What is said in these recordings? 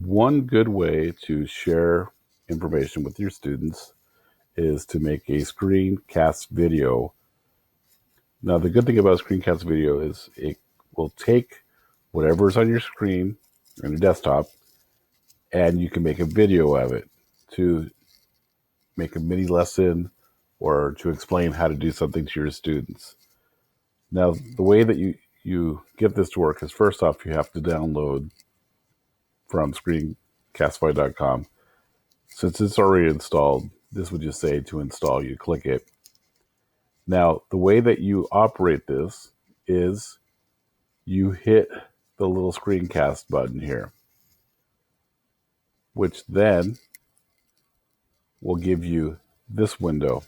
One good way to share information with your students is to make a screencast video. Now, the good thing about a screencast video is it will take whatever's on your screen on your desktop, and you can make a video of it to make a mini lesson or to explain how to do something to your students. Now, the way that you get this to work is, first off, you have to download from Screencastify.com. Since it's already installed, this would just say to install. You click it. Now, the way that you operate this is you hit the little screencast button here, which then will give you this window.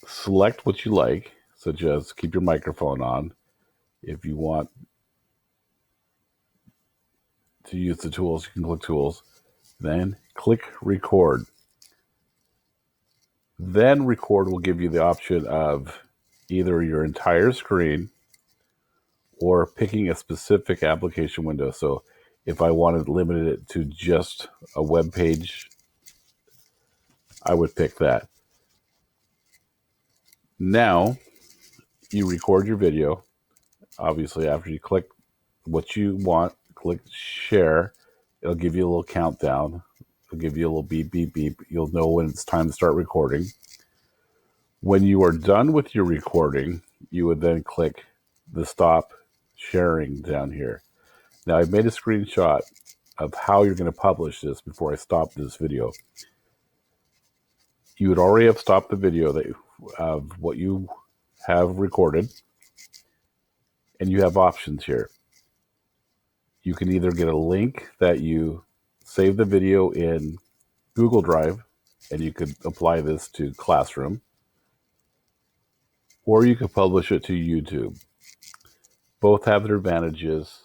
Select what you like, such as keep your microphone on. If you want to use the tools, you can click tools. Then click record. Then record will give you the option of either your entire screen or picking a specific application window. So if I wanted to limit it to just a web page, I would pick that. Now you record your video. Obviously, after you click what you want, click share. It'll give you a little countdown. It'll give you a little beep, beep, beep. You'll know when it's time to start recording. When you are done with your recording, you would then click the stop sharing down here. Now, I've made a screenshot of how you're going to publish this before I stop this video. You would already have stopped the video of what you have recorded, and you have options here. You can either get a link that you save the video in Google Drive, and you could apply this to Classroom, or you could publish it to YouTube. Both have their advantages.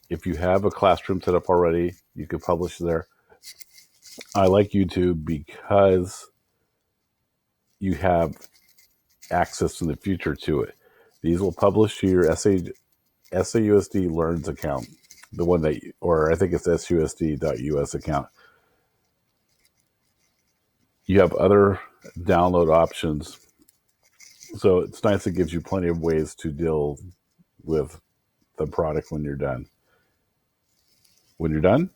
If you have a Classroom set up already, you could publish there. I like YouTube because you have access in the future to it. These will publish to your SAUSD Learns account, the one that, or I think it's susd.us account. You have other download options. So it's nice. It gives you plenty of ways to deal with the product when you're done. When you're done,